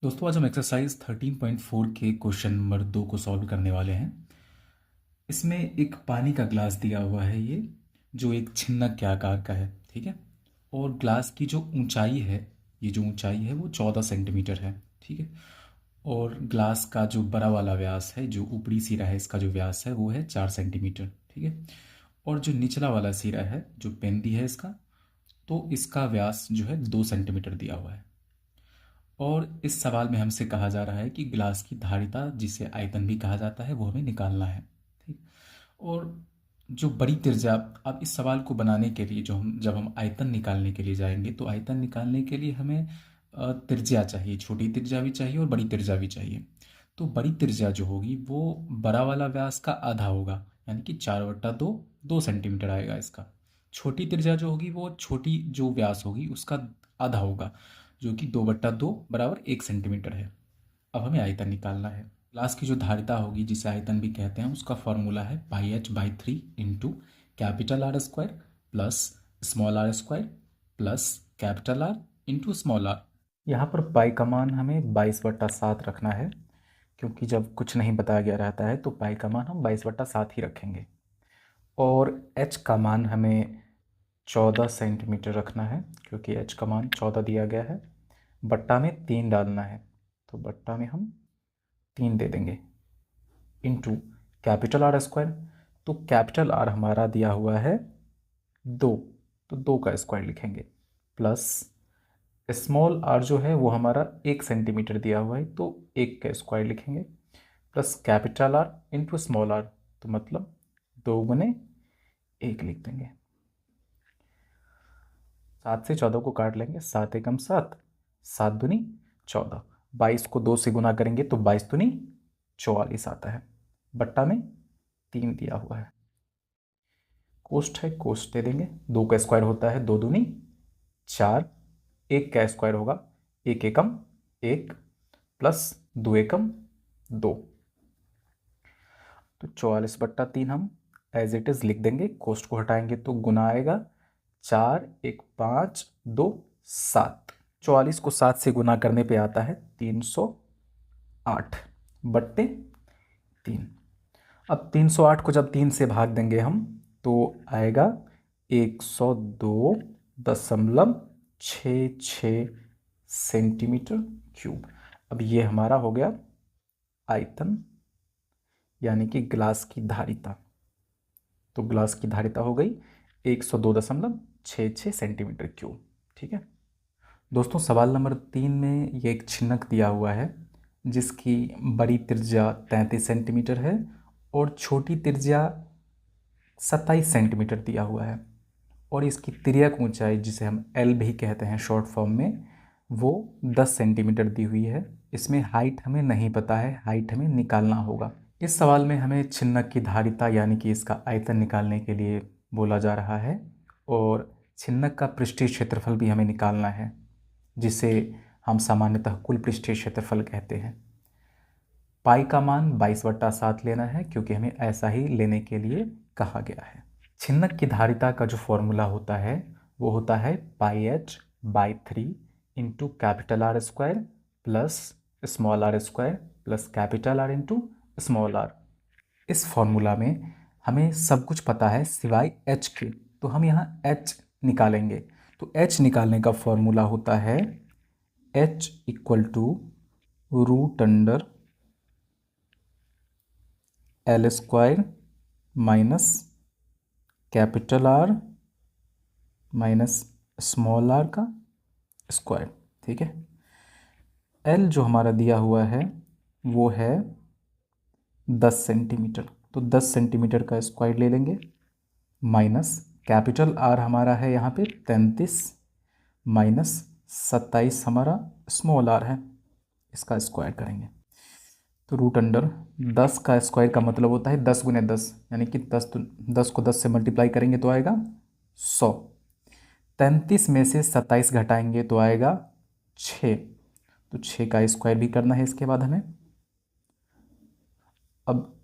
दोस्तों आज हम एक्सरसाइज 13.4 के क्वेश्चन नंबर 2 को सॉल्व करने वाले हैं। इसमें एक पानी का ग्लास दिया हुआ है ये जो एक छिन्नक के आकार का है, ठीक है। और ग्लास की जो ऊंचाई है, ये जो ऊंचाई है वो 14 सेंटीमीटर है, ठीक है। और ग्लास का जो बड़ा वाला व्यास है, जो ऊपरी सिरा है इसका जो व्यास है वो है 4 सेंटीमीटर, ठीक है। और जो निचला वाला सिरा है जो पेंदी है इसका, तो इसका व्यास जो है 2 सेंटीमीटर दिया हुआ है। और इस सवाल में हमसे कहा जा रहा है कि ग्लास की धारिता, जिसे आयतन भी कहा जाता है, वो हमें निकालना है, ठीक। और जो बड़ी त्रिज्या, अब इस सवाल को बनाने के लिए जब हम आयतन निकालने के लिए जाएंगे तो आयतन निकालने के लिए हमें त्रिज्या चाहिए, छोटी त्रिज्या भी चाहिए और बड़ी त्रिज्या भी चाहिए। तो बड़ी त्रिज्या जो होगी वो बड़ा वाला व्यास का आधा होगा, यानी कि 4/2, 2 सेंटीमीटर आएगा इसका। छोटी त्रिज्या जो होगी वो छोटी जो व्यास होगी उसका आधा होगा, जो कि 2/2 बराबर 1 सेंटीमीटर है। अब हमें आयतन निकालना है। ग्लास की जो धारिता होगी, जिसे आयतन भी कहते हैं, उसका फॉर्मूला है πh/3 into capital R square plus small r square plus capital R into small r. यहाँ पर पाई का मान हमें 22/7 रखना है, क्योंकि जब कुछ नहीं बताया गया रहता है तो पाई का मान हम 22/7 ही रखेंगे। और एच का मान हमें 14 सेंटीमीटर रखना है, क्योंकि एच का मान 14 दिया गया है। बट्टा में 3 डालना है, तो बट्टा में हम 3 दे देंगे, इंटू कैपिटल आर स्क्वायर। तो कैपिटल आर हमारा दिया हुआ है 2, तो 2 का स्क्वायर लिखेंगे, प्लस स्मॉल आर जो है वो हमारा 1 सेंटीमीटर दिया हुआ है, तो 1 का स्क्वायर लिखेंगे, plus capital R into small r, तो मतलब 2 × 1 लिख देंगे। 7 से 14 को काट लेंगे, 7 एकम 7, 7 दूनी 14, 22 को 2 से गुना करेंगे तो 22 दूनी 44 आता है। बट्टा में 3 दिया हुआ है। कोष्ठ है, कोष्ठ दे देंगे। 2 का स्क्वायर होता है 2 दूनी 4, 1 का स्क्वायर होगा 1 एकम 1 प्लस 2 एकम 2, तो 44/3 हम एज इट इज लिख देंगे। कोष्ठ को हटाएंगे तो गुना आएगा, 4 1 5 2 7। 44 को 7 से गुना करने पे आता है 308/3। अब 308 को जब 3 से भाग देंगे हम तो आएगा 102.66 सेंटीमीटर क्यूब। अब ये हमारा हो गया आयतन, यानी कि ग्लास की धारिता। तो ग्लास की धारिता हो गई 102.66 सेंटीमीटर क्यूब, ठीक है। दोस्तों सवाल नंबर 3 में ये एक छिन्नक दिया हुआ है जिसकी बड़ी त्रिज्या 33 सेंटीमीटर है और छोटी त्रिज्या 27 सेंटीमीटर दिया हुआ है। और इसकी तिर्यक ऊंचाई, जिसे हम एल भी कहते हैं शॉर्ट फॉर्म में, वो 10 सेंटीमीटर दी हुई है। इसमें हाइट हमें नहीं पता है, हाइट हमें निकालना होगा। इस सवाल में हमें छिन्नक की धारिता यानी कि इसका आयतन निकालने के लिए बोला जा रहा है, और छिन्नक का पृष्ठीय क्षेत्रफल भी हमें निकालना है, जिसे हम सामान्यतः कुल पृष्ठीय क्षेत्रफल कहते हैं। पाई का मान 22/7 लेना है, क्योंकि हमें ऐसा ही लेने के लिए कहा गया है। छिन्नक की धारिता का जो फॉर्मूला होता है वो होता है πh/3 into capital R square plus small r square plus capital R into small r. इस फॉर्मूला में हमें सब कुछ पता है सिवाय h के, तो हम यहाँ h निकालेंगे। तो h निकालने का फॉर्मूला होता है h √√L² minus capital R minus small r का स्क्वायर, ठीक है। एल जो हमारा दिया हुआ है वो है 10 सेंटीमीटर, तो 10 सेंटीमीटर का स्क्वायर ले लेंगे, माइनस कैपिटल आर हमारा है यहाँ पे 33 माइनस 27 हमारा स्मॉल आर है, इसका स्क्वायर करेंगे तो √10 का स्क्वायर का मतलब होता है 10 × 10, यानी कि 10 को 10 से मल्टीप्लाई करेंगे तो आएगा 100। 33 में से 27 घटाएंगे तो आएगा 6, तो 6 का स्क्वायर भी करना है इसके बाद हमें। अब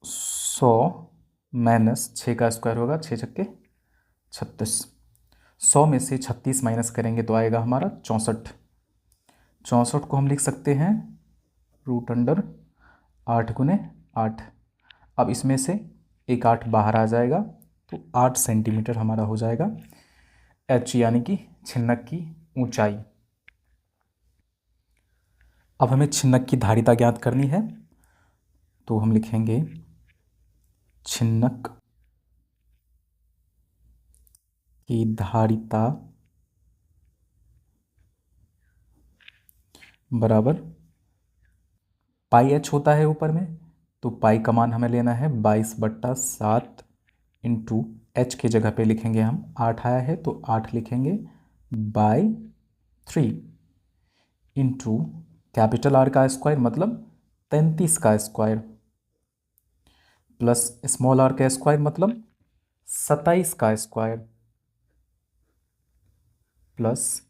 100 माइनस 6 का स्क्वायर होगा 6 छक्के 36। 100 में से 36 माइनस करेंगे तो आएगा हमारा 64। 64 को हम लिख सकते हैं √8 अब इसमें से एक 8 बाहर आ जाएगा तो 8 सेंटीमीटर हमारा हो जाएगा h, यानी कि छिन्नक की ऊंचाई। अब हमें छिन्नक की धारिता ज्ञात करनी है, तो हम लिखेंगे छिन्नक की धारिता बराबर पाई एच होता है ऊपर में, तो पाई का मान हमें लेना है 22/7 इंटू एच की जगह पे लिखेंगे हम 8 आया है तो 8 लिखेंगे बाय 3 इंटू कैपिटल आर का स्क्वायर मतलब 33 का स्क्वायर प्लस स्मॉल आर का स्क्वायर मतलब 27 का square plus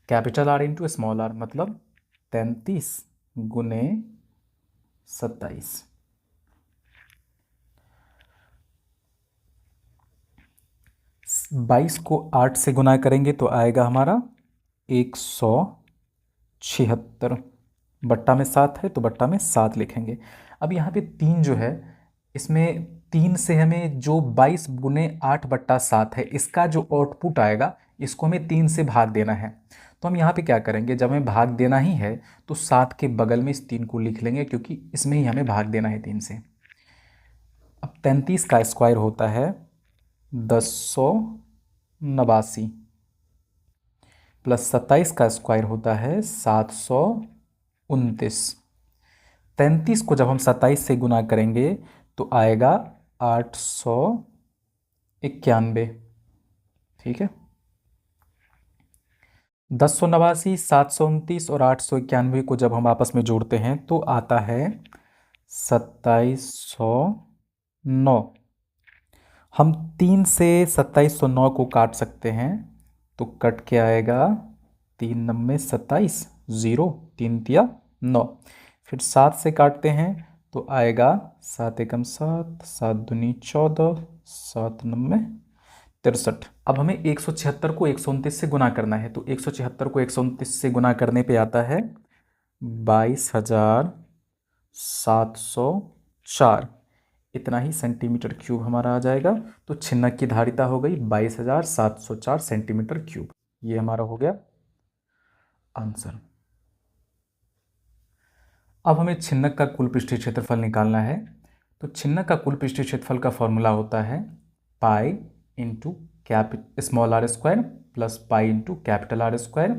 capital R into small r मतलब 33 गुने 27। 22 को 8 से गुना करेंगे तो आएगा हमारा 176। बट्टा में 7 है तो बट्टा में 7 लिखेंगे। अब यहाँ पे 3 जो है, इसमें 3 से हमें जो 22 गुने 8/7 है इसका जो आउटपुट आएगा इसको हमें 3 से भाग देना है। तो हम यहाँ पे क्या करेंगे, जब हमें भाग देना ही है तो 7 के बगल में इस 3 को लिख लेंगे क्योंकि इसमें ही हमें भाग देना है 3 से। अब 33 का स्क्वायर होता है 1089 प्लस 27 का स्क्वायर होता है 729। 33 को जब हम 27 से गुना करेंगे तो आएगा 891। ठीक है, 1089, 729 और 891 को जब हम आपस में जोड़ते हैं तो आता है 2709। हम 3 से 2709 को काट सकते हैं तो कट के आएगा 3 9 27, 0 3 तिया 9। फिर 7 से काटते हैं तो आएगा 7 एकम 7, 7 दूनी 14, 7 9 63। अब हमें 176 को 129 से गुना करना है तो 176 को 129 से गुना करने पे आता है 22,704। इतना ही सेंटीमीटर क्यूब हमारा आ जाएगा। तो छिन्नक की धारिता हो गई 22,704 सेंटीमीटर क्यूब। ये हमारा हो गया आंसर। अब हमें छिन्नक का कुल पृष्ठीय क्षेत्रफल निकालना है। तो छिन्नक का कुल पृष्ठीय क्षेत्रफल का फॉर्मूला होता है pi into small r square plus pi into capital R square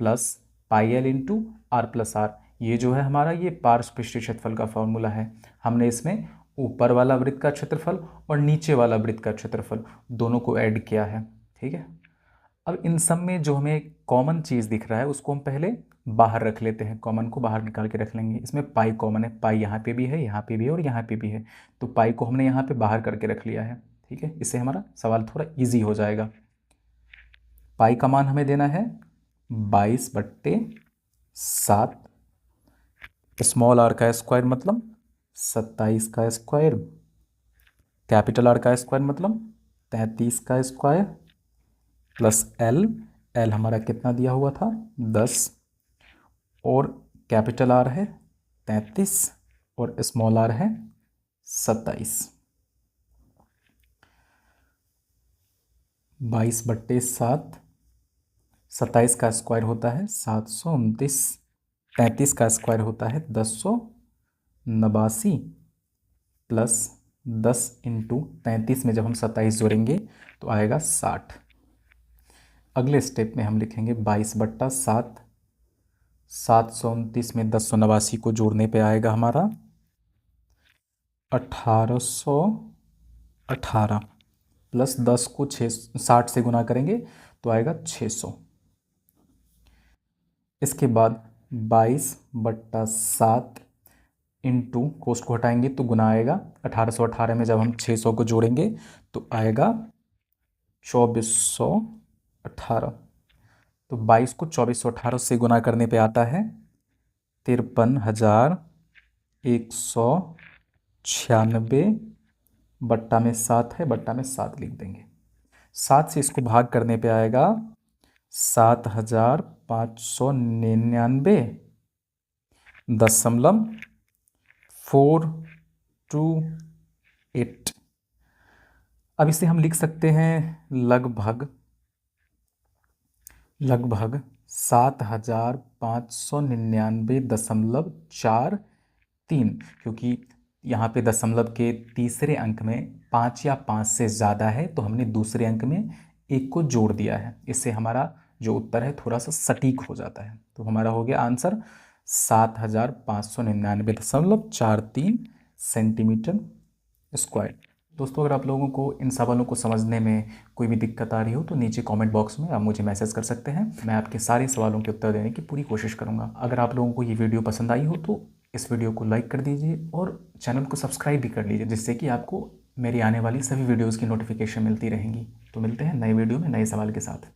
plus pi L into R plus r. ये जो है हमारा ये पार्श्व पृष्ठीय क्षेत्रफल का फॉर्मूला है। हमने इसमें ऊपर वाला वृत्त का क्षेत्रफल और नीचे वाला वृत्त का क्षेत्रफल दोनों को ऐड किया है। ठीक है, अब इन सब में जो हमें कॉमन चीज़ दिख रहा है उसको हम पहले बाहर रख लेते हैं। कॉमन को बाहर निकाल के रख लेंगे। इसमें पाई कॉमन है, पाई यहाँ पे भी है, यहाँ पे भी है और यहाँ पे भी है, तो पाई को हमने यहाँ पे बाहर करके रख लिया है। ठीक है, इससे हमारा सवाल थोड़ा इजी हो जाएगा। पाई का मान हमें देना है 22/7, स्मॉल आर का स्क्वायर मतलब 27 का स्क्वायर, कैपिटल आर का स्क्वायर मतलब 33 का स्क्वायर प्लस एल, एल हमारा कितना दिया हुआ था 10, और कैपिटल आर है 33 और स्मॉल आर है 27। 22/7, 27 का स्क्वायर होता है 729, 33 का स्क्वायर होता है 1089 प्लस 10 इंटू 33 में जब हम 27 जोड़ेंगे तो आएगा 60। अगले स्टेप में हम लिखेंगे 22/7, 729 में 1089 को जोड़ने पे आएगा हमारा 1818 प्लस 10 को 60 से गुना करेंगे तो आएगा 600। इसके बाद 22/7 इंटू कोस्ट को हटाएंगे तो गुना आएगा 1818 में जब हम 600 को जोड़ेंगे तो आएगा 2418। तो 22 को 2418 से गुना करने पे आता है 53,196। बट्टा में 7 है, बट्टा में 7 लिख देंगे। 7 से इसको भाग करने पे आएगा 599.428। अब इसे हम लिख सकते हैं लगभग 7,599.43, क्योंकि यहाँ पे दशमलव के तीसरे अंक में 5 या 5 से ज़्यादा है तो हमने दूसरे अंक में 1 को जोड़ दिया है। इससे हमारा जो उत्तर है थोड़ा सा सटीक हो जाता है। तो हमारा हो गया आंसर 7,599.43 सेंटीमीटर स्क्वायर। दोस्तों, अगर आप लोगों को इन सवालों को समझने में कोई भी दिक्कत आ रही हो तो नीचे कमेंट बॉक्स में आप मुझे मैसेज कर सकते हैं। मैं आपके सारे सवालों के उत्तर देने की पूरी कोशिश करूंगा। अगर आप लोगों को ये वीडियो पसंद आई हो तो इस वीडियो को लाइक कर दीजिए और चैनल को सब्सक्राइब भी कर लीजिए, जिससे कि आपको मेरी आने वाली सभी वीडियोज़ की नोटिफिकेशन मिलती रहेंगी। तो मिलते हैं नए वीडियो में नए सवाल के साथ।